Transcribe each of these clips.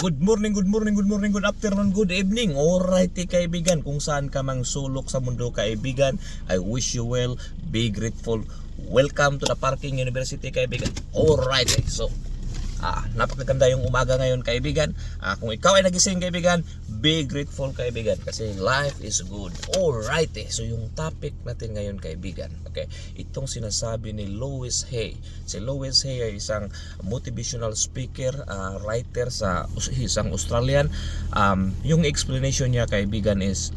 Good morning, good morning, good morning, good afternoon, good evening. Alright kaibigan, kung saan ka mang sulok sa mundo kaibigan, I wish you well, be grateful. Welcome to the Parking University kaibigan. Alright, so napakaganda yung umaga ngayon kaibigan. Kung ikaw ay nagising kaibigan, be grateful kaibigan kasi life is good. Alright, so yung topic natin ngayon kaibigan, okay, itong sinasabi ni Louis Hay. Si Louis Hay ay isang motivational speaker, writer sa isang Australian. Yung explanation niya kaibigan is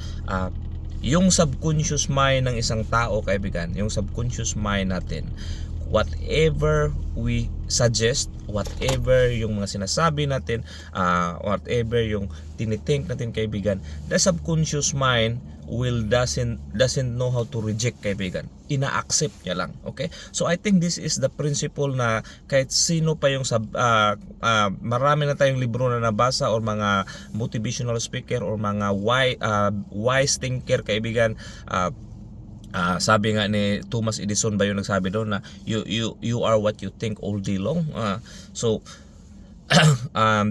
yung subconscious mind ng isang tao kaibigan, yung subconscious mind natin, whatever we suggest, whatever yung mga sinasabi natin, whatever yung tinithink natin kaibigan, the subconscious mind will doesn't know how to reject kaibigan. Ina-accept niya lang. Okay? So I think this is the principle na kahit sino pa yung marami na tayong libro na nabasa or mga motivational speaker or mga wise thinker kaibigan, sabi nga ni Thomas Edison ba yung nagsabi doon na you are what you think all day long. So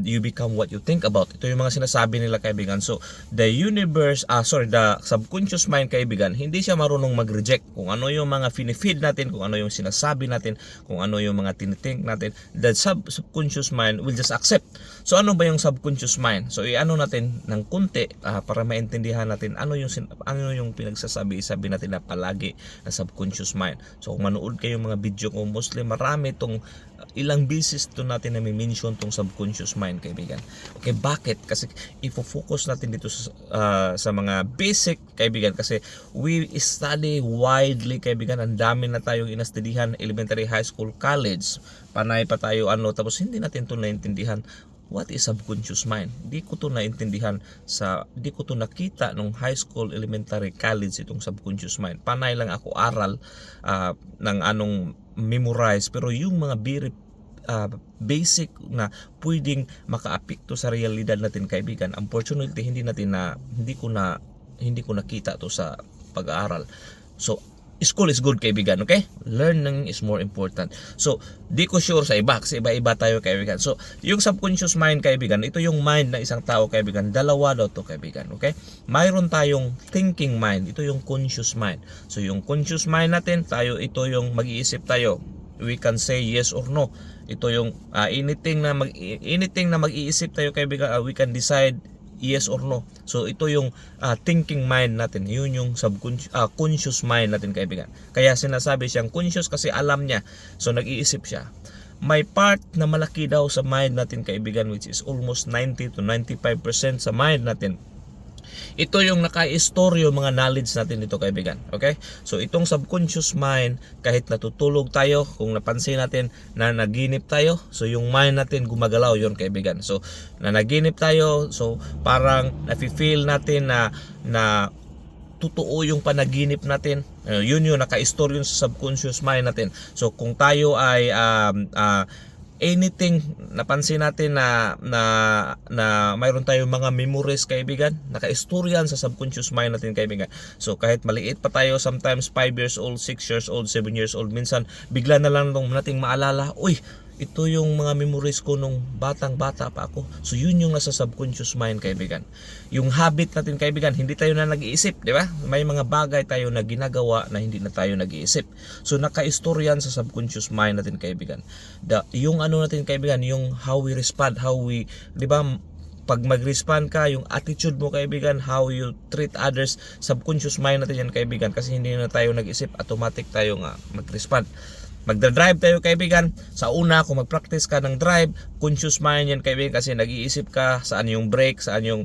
you become what you think about. Ito yung mga sinasabi nila kaibigan. So the subconscious mind kaibigan, hindi siya marunong mag-reject kung ano yung mga finifeed natin, kung ano yung sinasabi natin, kung ano yung mga tinithink natin. The subconscious mind will just accept. So ano ba yung subconscious mind? So iano natin ng kunti para maintindihan natin ano yung pinagsasabi natin na palagi na subconscious mind. So kung manood kayo mga video ko Muslim, marami itong ilang beses to natin na mention tong subconscious mind kaibigan. Okay, bakit? Kasi ifo-focus natin dito sa mga basic kaibigan kasi we study widely kaibigan. Ang dami na tayong inastudihan, elementary, high school, college. Panay pa tayo tapos hindi natin to naintindihan. What is subconscious mind? Di ko to nakita nung high school, elementary, college itong subconscious mind. Panay lang ako aral ng anong memorize, pero yung mga very basic na pwedeng makaapekto sa realidad natin kaibigan, unfortunately hindi ko nakita to sa pag-aaral. So school is good kaibigan, okay? Learning is more important. So, di ko sure sa iba kasi iba-iba tayo kaibigan. So, yung subconscious mind kaibigan, ito yung mind ng isang tao kaibigan. Dalawa daw to kaibigan, okay? Mayroon tayong thinking mind, ito yung conscious mind. So, yung conscious mind natin, ito yung mag-iisip tayo. We can say yes or no. Ito yung anything na mag-iisip tayo kaibigan, we can decide yes or no. So ito yung thinking mind natin. Yun yung conscious mind natin kaibigan. Kaya sinasabi siyang conscious kasi alam niya. So nag-iisip siya. May part na malaki daw sa mind natin kaibigan, which is almost 90 to 95% sa mind natin. Ito yung naka-istoryo mga knowledge natin dito kaibigan. Okay? So itong subconscious mind, kahit natutulog tayo, kung napansin natin na naginip tayo, so yung mind natin gumagalaw yun kaibigan. So na naginip tayo, so parang nafe-feel natin na totoo yung panaginip natin. Yun yung naka-istoryo sa subconscious mind natin. So kung tayo ay anything napansin natin na mayroon tayong mga memories kaibigan, naka-istoryan sa subconscious mind natin kaibigan. So kahit maliit pa tayo, sometimes 5 years old, 6 years old, 7 years old, minsan bigla na lang nating maalala, uy, ito yung mga memories ko nung bata pa ako. So yun yung nasa subconscious mind kaibigan. Yung habit natin kaibigan, hindi tayo na nag-iisip, di ba? May mga bagay tayo na ginagawa na hindi na tayo nag-iisip. So naka-istoryan sa subconscious mind natin kaibigan. Yung natin kaibigan, yung how we respond, di ba? Pag mag-respond ka, yung attitude mo kaibigan, how you treat others, subconscious mind natin yan kaibigan. Kasi hindi na tayo nag-isip, automatic tayo mag-respond. Magdadrive tayo kaibigan, sa una kung mag-practice ka ng drive, conscious mind yan kaibigan kasi nag-iisip ka saan yung brake, saan yung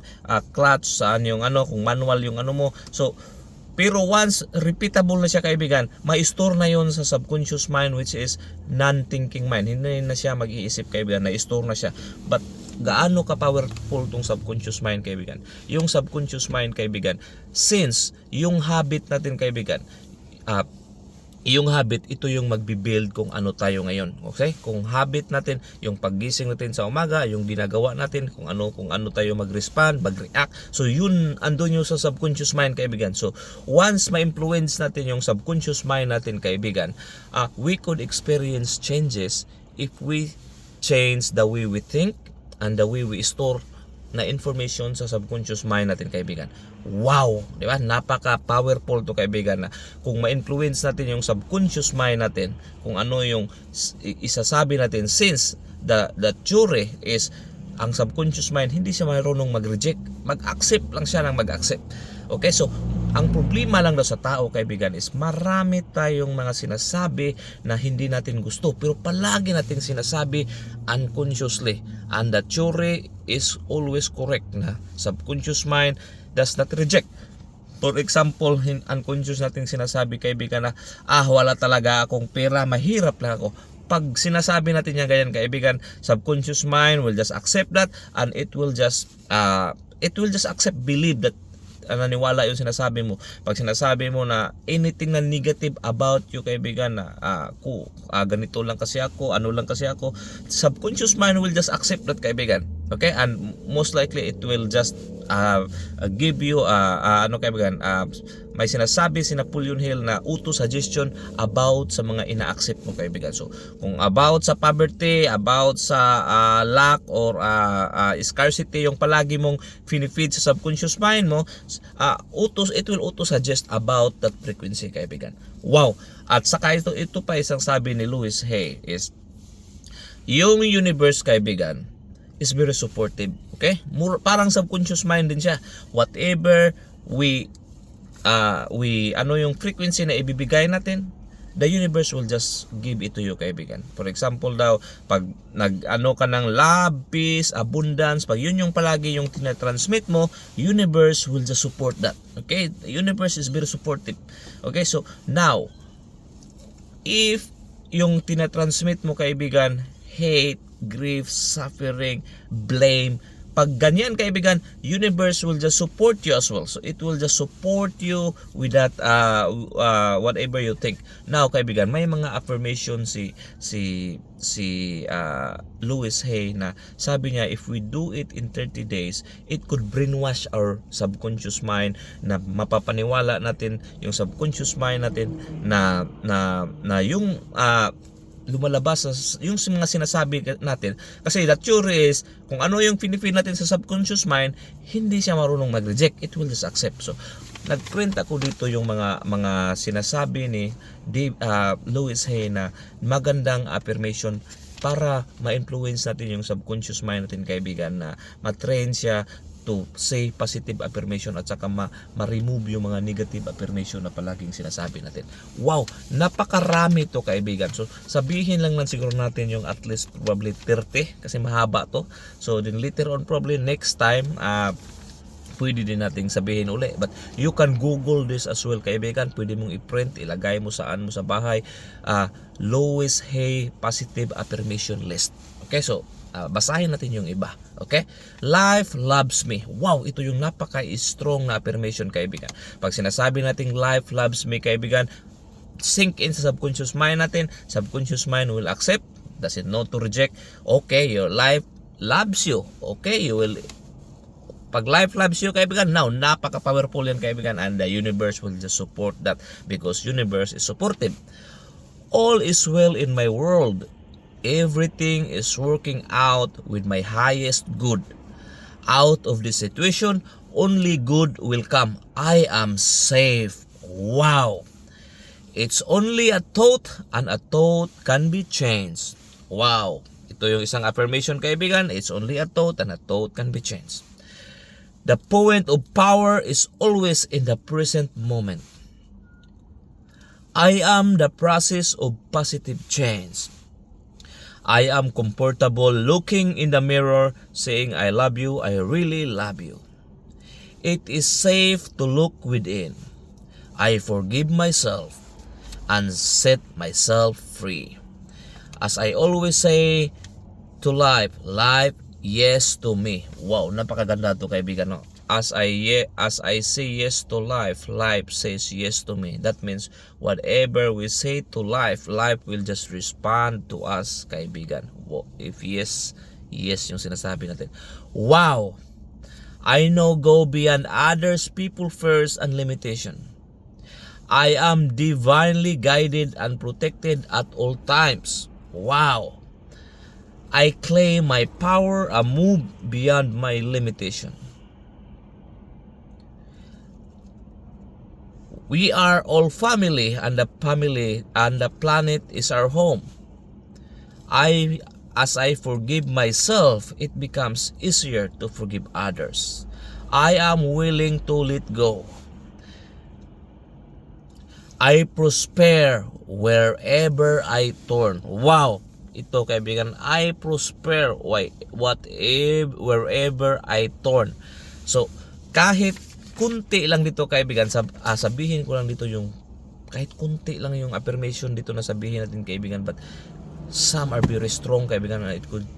clutch, saan yung kung manual yung mo. So pero once repeatable na siya kaibigan, ma-store na yon sa subconscious mind, which is non-thinking mind. Hindi na siya mag-iisip kaibigan, na-store na siya. But gaano ka powerful tong subconscious mind kaibigan? Yung subconscious mind kaibigan, since yung habit natin kaibigan, ito yung magbi-build kung ano tayo ngayon. Okay? Kung habit natin, yung paggising natin sa umaga, yung ginagawa natin, kung ano tayo mag-respond, mag-react. So yun andun yung sa subconscious mind kaibigan. So once ma-influence natin yung subconscious mind natin kaibigan, we could experience changes if we change the way we think, and the way we store na information sa subconscious mind natin, kaibigan. Wow, di ba? Napaka-powerful to, kaibigan, na kung ma-influence natin yung subconscious mind natin, kung ano yung isasabi natin, since the theory is ang subconscious mind hindi siya marunong mag-reject, mag-accept lang siya ng mag-accept. Okay, so ang problema lang daw sa tao, kaibigan, is marami tayong mga sinasabi na hindi natin gusto, pero palagi natin sinasabi unconsciously, and the theory is always correct na subconscious mind does not reject. For example, unconscious natin sinasabi, kaibigan, na wala talaga akong pera, mahirap lang ako. Pag sinasabi natin yan ganyan, kaibigan, subconscious mind will just accept that, and it will just accept, believe that, naniwala yung sinasabi mo. Pag sinasabi mo na anything na negative about you, kaibigan, na ganito lang kasi ako, ano lang kasi ako, subconscious mind will just accept that, kaibigan. Okay, and most likely it will just give you kaibigan, may sinasabi si Napoleon Hill na auto-suggestion about sa mga ina-accept mo, kaibigan. So kung about sa poverty, about sa lack or scarcity yung palagi mong feed sa subconscious mind mo, it will auto-suggest about that frequency, kaibigan. Wow. At saka ito pa isang sabi ni Louis Hay is yung universe, kaibigan, is very supportive. Okay? Parang subconscious mind din siya. Whatever yung frequency na ibibigay natin, the universe will just give it to you, kaibigan. For example daw, pag ka ng love, peace, abundance, pag yun yung palagi yung tinatransmit mo, universe will just support that. Okay? The universe is very supportive. Okay? So now, if yung tinatransmit mo, kaibigan, hate, grief, suffering, blame, pag ganyan, kaibigan, universe will just support you as well. So it will just support you with that whatever you think. Now, kaibigan, may mga affirmation si Louis Hay na sabi niya, if we do it in 30 days, it could brainwash our subconscious mind, na mapapaniwala natin yung subconscious mind natin na yung lumalabas yung mga sinasabi natin. Kasi the theory is, kung ano yung pinifeed natin sa subconscious mind, hindi siya marunong mag-reject, it will just accept. So nagprint ako dito yung mga sinasabi ni Louis Hay na magandang affirmation para ma-influence natin yung subconscious mind natin, kaibigan, na matrain siya to say positive affirmation at saka ma-remove yung mga negative affirmation na palaging sinasabi natin. Wow, napakarami to, kaibigan. So sabihin lang siguro natin yung at least probably 30 kasi mahaba to. So then later on probably next time pwede din nating sabihin uli. But you can Google this as well, kaibigan. Pwede mong i-print, ilagay mo saan mo sa bahay, Louis Hay positive affirmation list. Okay, so basahin natin yung iba. Okay? Life loves me. Wow, ito yung napaka-strong na affirmation, kaibigan. Pag sinasabi natin life loves me, kaibigan, sink in sa subconscious mind natin. Subconscious mind will accept, doesn't know to reject. Okay, your life loves you. Okay, you will, pag life loves you, kaibigan, now napaka-powerful yan, kaibigan, and the universe will just support that because universe is supportive. All is well in my world. Everything is working out with my highest good. Out of this situation, only good will come. I am safe. Wow. It's only a thought, and a thought can be changed. Wow. Ito yung isang affirmation, kaibigan. It's only a thought, and a thought can be changed. The point of power is always in the present moment. I am the process of positive change. I am comfortable looking in the mirror saying I love you, I really love you. It is safe to look within. I forgive myself and set myself free. As I always say to life, yes to me. Wow, napakaganda to, kaibigan, no? As I say yes to life, life says yes to me. That means whatever we say to life, life will just respond to us, kaibigan. If yes yung sinasabi natin. Wow! I know go beyond others, people first, and limitation. I am divinely guided and protected at all times. Wow! I claim my power and move beyond my limitation. We are all family, and the planet is our home. As I forgive myself, it becomes easier to forgive others. I am willing to let go. I prosper wherever I turn. Wow! Ito kaibigan, I prosper wherever I turn. So, kahit kunti lang dito kaibigan, sabihin ko lang dito yung, kahit kunti lang yung affirmation dito na sabihin natin kaibigan, but some are very strong kaibigan, and it could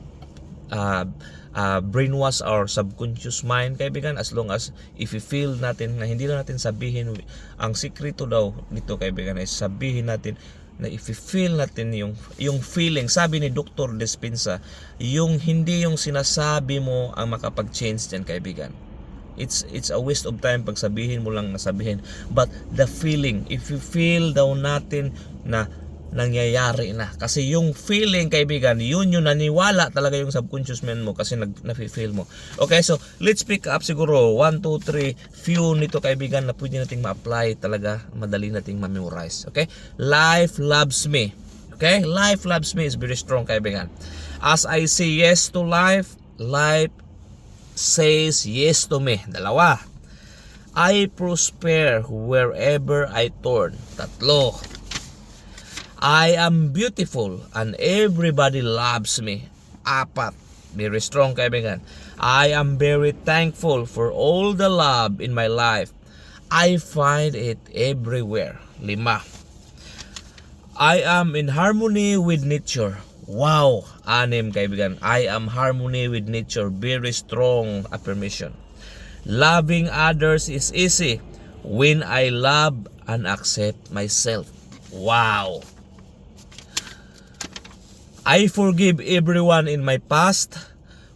brainwash our subconscious mind kaibigan, as long as if we feel natin na hindi lang natin sabihin. Ang sikreto daw dito kaibigan ay sabihin natin na if we feel natin yung feeling, sabi ni Dr. Dispenza, yung hindi yung sinasabi mo ang makapag-change dyan kaibigan. It's a waste of time pag sabihin mo lang na sabihin, but the feeling, if you feel daw natin na nangyayari na, kasi yung feeling kaibigan, yun yung naniwala talaga yung subconscious mind mo kasi na-feel mo. Okay, so let's pick up siguro 1, 2, 3 few nito kaibigan na pwede nating ma-apply talaga, madali nating ma-memorize. Okay, life loves me. Okay, life loves me is very strong kaibigan. As I say yes to life, life says yes to me. Dalawa. I prosper wherever I turn. Tatlo. I am beautiful and everybody loves me. Apat. Very strong kaibigan. I am very thankful for all the love in my life. I find it everywhere. 5. I am in harmony with nature. Wow! 6 kaibigan. I am harmony with nature. Very strong affirmation. Loving others is easy when I love and accept myself. Wow! I forgive everyone in my past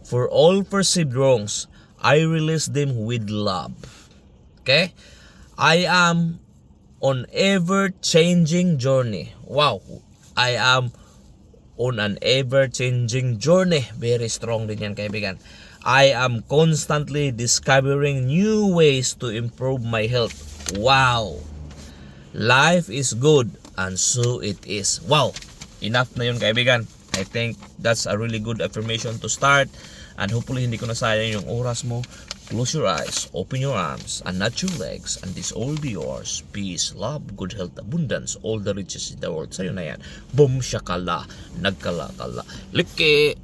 for all perceived wrongs. I release them with love. Okay? I am on ever-changing journey. Wow! I am on an ever-changing journey. Very strong din yan kaibigan. I am constantly discovering new ways to improve my health. Wow! Life is good and so it is. Wow! Enough na yun kaibigan. I think that's a really good affirmation to start, and hopefully hindi ko nasayang yung oras mo. Close your eyes, open your arms, and not your legs, and this all be yours. Peace, love, good health, abundance, all the riches in the world. Sa'yo na yan. Boom, shakala, nagkala-kala. Liki!